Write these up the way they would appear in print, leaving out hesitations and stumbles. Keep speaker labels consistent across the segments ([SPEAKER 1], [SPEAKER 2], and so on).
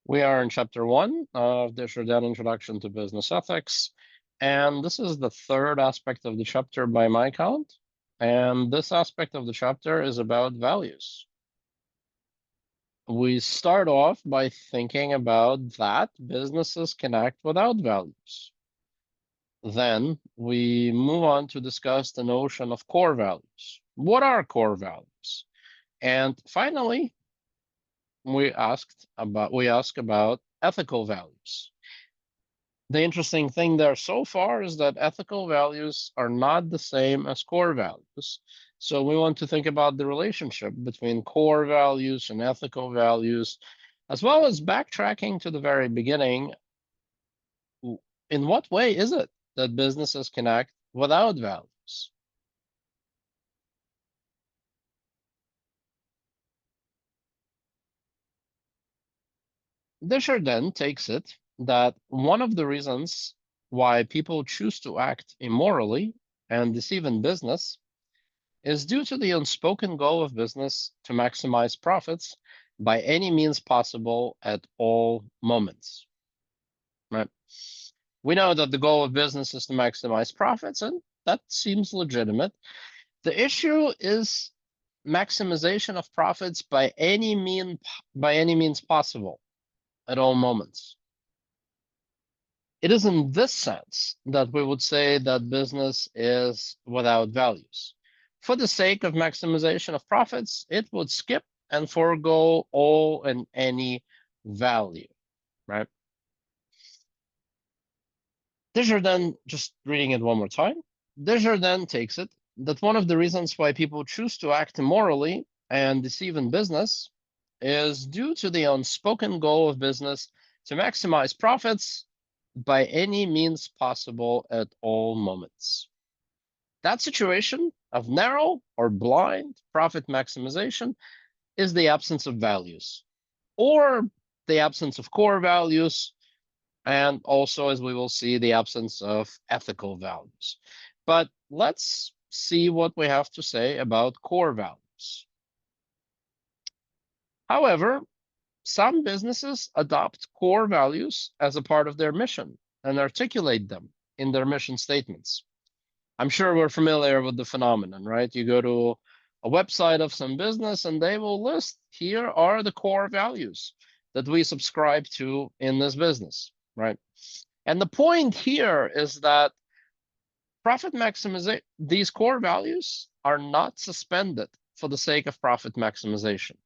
[SPEAKER 1] We are in chapter 1 of Desjardins Introduction to Business Ethics, and this is the third aspect of the chapter by my count. And this aspect of the chapter is about values. We start off by thinking about that businesses can act without values. Then we move on to discuss the notion of core values. What are core values? And finally, we ask about ethical values. The interesting thing there so far is that ethical values are not the same as core values. So we want to think about the relationship between core values and ethical values, as well as backtracking to the very beginning. In what way is it that businesses can act without values? Desjardins takes it that one of the reasons why people choose to act immorally and deceive in business is due to the unspoken goal of business to maximize profits by any means possible at all moments. Right? We know that the goal of business is to maximize profits, and that seems legitimate. The issue is maximization of profits by any means possible at all moments. It is in this sense that we would say that business is without values. For the sake of maximization of profits, it would skip and forego all and any value, right? Desjardins, just reading it one more time, Desjardins takes it that one of the reasons why people choose to act immorally and deceive in business is due to the unspoken goal of business to maximize profits by any means possible at all moments. That situation of narrow or blind profit maximization is the absence of values, or the absence of core values, and also, as we will see, the absence of ethical values. But let's see what we have to say about core values. However, some businesses adopt core values as a part of their mission and articulate them in their mission statements. I'm sure we're familiar with the phenomenon, right? You go to a website of some business and they will list, here are the core values that we subscribe to in this business, right? And the point here is that profit maximization, these core values are not suspended for the sake of profit maximization.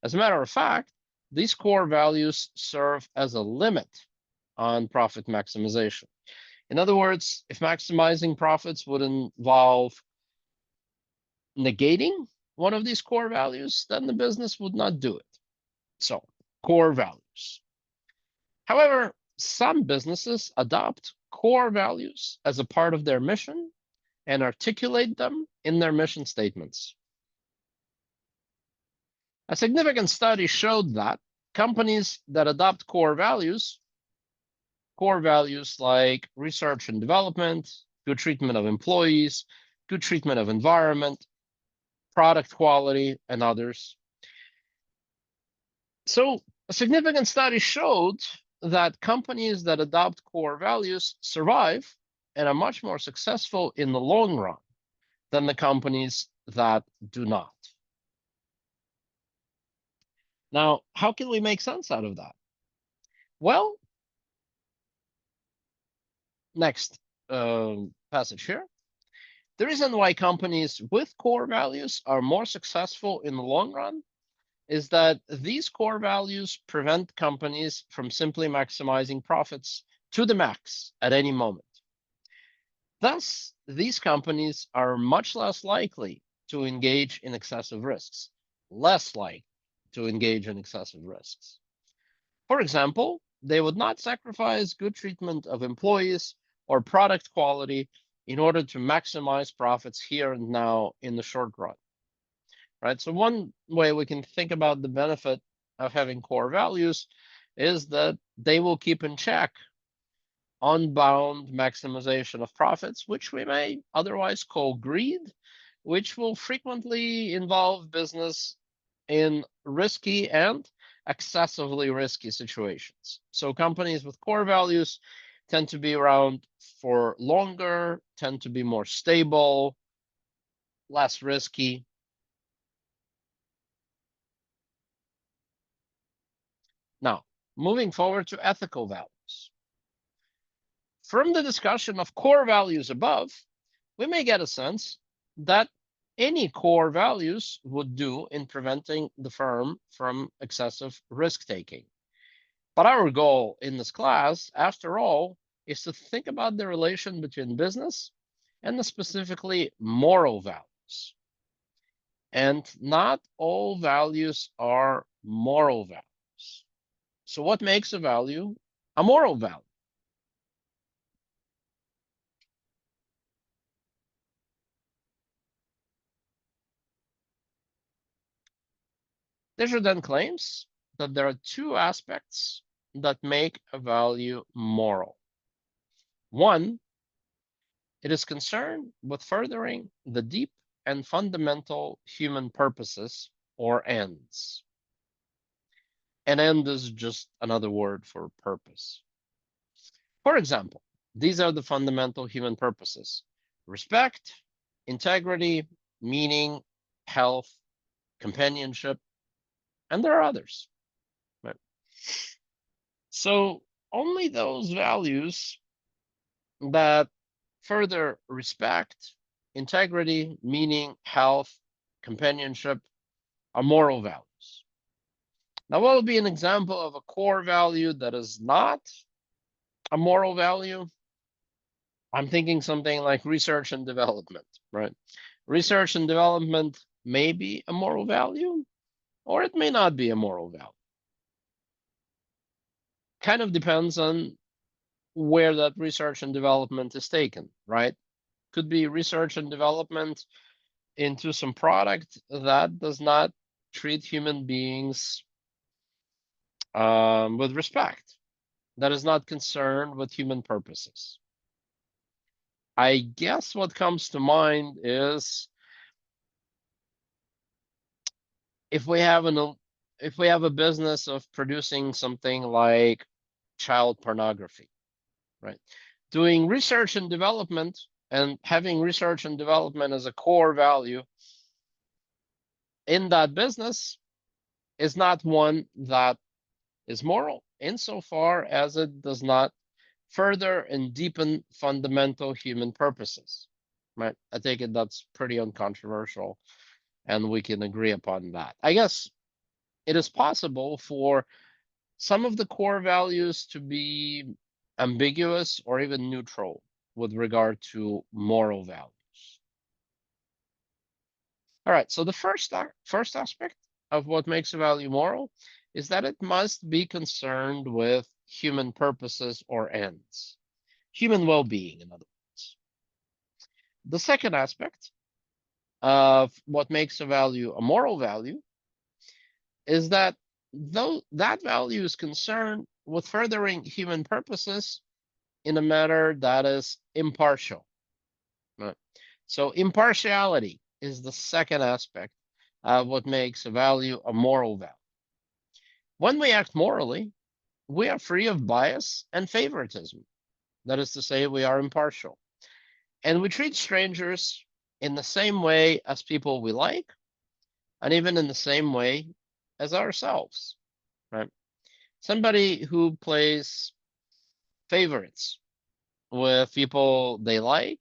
[SPEAKER 1] As a matter of fact, these core values serve as a limit on profit maximization. In other words, if maximizing profits would involve negating one of these core values, then the business would not do it. So, core values. However, some businesses adopt core values as a part of their mission and articulate them in their mission statements. A significant study showed that companies that adopt core values like research and development, good treatment of employees, good treatment of environment, product quality, and others. So a significant study showed that companies that adopt core values survive and are much more successful in the long run than the companies that do not. Now, how can we make sense out of that? Well, next passage here. The reason why companies with core values are more successful in the long run is that these core values prevent companies from simply maximizing profits to the max at any moment. Thus, these companies are much less likely to engage in excessive risks, less likely to engage in excessive risks. For example, they would not sacrifice good treatment of employees or product quality in order to maximize profits here and now in the short run. Right? So one way we can think about the benefit of having core values is that they will keep in check unbound maximization of profits, which we may otherwise call greed, which will frequently involve business in risky and excessively risky situations. So companies with core values tend to be around for longer, tend to be more stable, less risky. Now, moving forward to ethical values. From the discussion of core values above, we may get a sense that any core values would do in preventing the firm from excessive risk taking. But our goal in this class, after all, is to think about the relation between business and the specifically moral values. And not all values are moral values. So, what makes a value a moral value? Desjardins claims that there are two aspects that make a value moral. One, it is concerned with furthering the deep and fundamental human purposes or ends. An end is just another word for purpose. For example, these are the fundamental human purposes: respect, integrity, meaning, health, companionship, and there are others. Right? So only those values that further respect, integrity, meaning, health, companionship are moral values. Now, what would be an example of a core value that is not a moral value? I'm thinking something like research and development, right? Research and development may be a moral value, or it may not be a moral value. Kind of depends on where that research and development is taken, right? Could be research and development into some product that does not treat human beings with respect, that is not concerned with human purposes. I guess what comes to mind is if we have an if we have a business of producing something like child pornography, right? Doing research and development and having research and development as a core value in that business is not one that is moral insofar as it does not further and deepen fundamental human purposes. Right? I take it that's pretty uncontroversial, and we can agree upon that. I guess it is possible for some of the core values to be ambiguous or even neutral with regard to moral values. All right, so the first aspect of what makes a value moral is that it must be concerned with human purposes or ends, human well-being, in other words. The second aspect of what makes a value a moral value is that though that value is concerned with furthering human purposes in a manner that is impartial. Right? So impartiality is the second aspect of what makes a value a moral value. When we act morally, we are free of bias and favoritism. That is to say, we are impartial. And we treat strangers in the same way as people we like, and even in the same way as ourselves. Right? Somebody who plays favorites with people they like,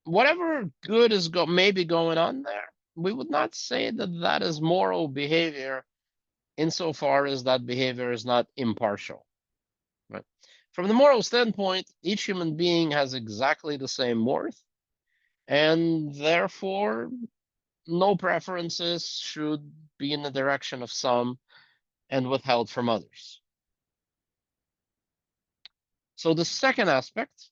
[SPEAKER 1] whatever good is maybe going on there, we would not say that that is moral behavior insofar as that behavior is not impartial. Right? From the moral standpoint, each human being has exactly the same worth, and therefore no preferences should be in the direction of some and withheld from others. So the second aspect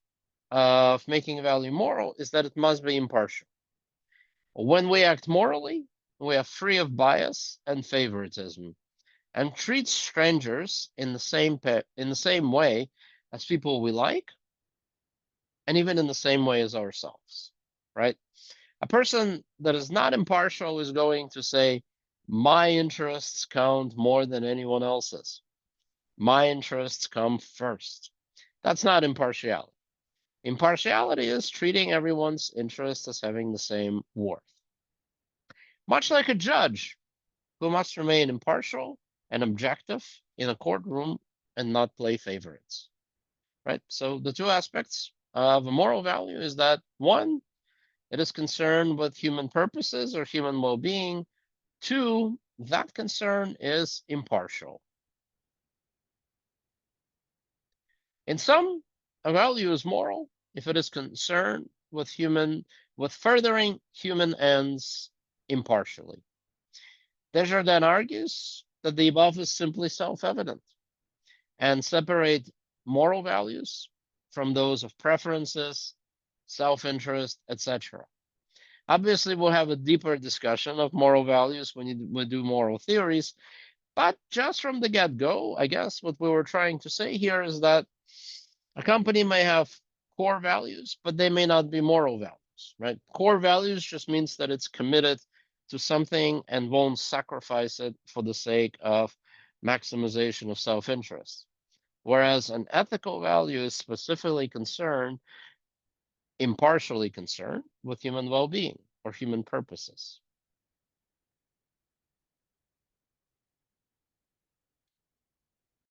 [SPEAKER 1] of making a value moral is that it must be impartial. When we act morally, we are free of bias and favoritism and treat strangers in the same way as people we like and even in the same way as ourselves, right? A person that is not impartial is going to say, My interests count more than anyone else's. My interests come first. That's not impartiality. Impartiality is treating everyone's interests as having the same worth. Much like a judge who must remain impartial and objective in a courtroom and not play favorites, right? So the two aspects of a moral value is that one, it is concerned with human purposes or human well-being. Two, that concern is impartial. In sum, a value is moral if it is concerned with furthering human ends impartially. Desjardins argues that the above is simply self-evident and separate moral values from those of preferences, self-interest, etc. Obviously, we'll have a deeper discussion of moral values when we do moral theories, but just from the get-go, I guess what we were trying to say here is that a company may have core values, but they may not be moral values, right? Core values just means that it's committed to something and won't sacrifice it for the sake of maximization of self-interest. Whereas an ethical value is specifically concerned, impartially concerned, with human well-being or human purposes.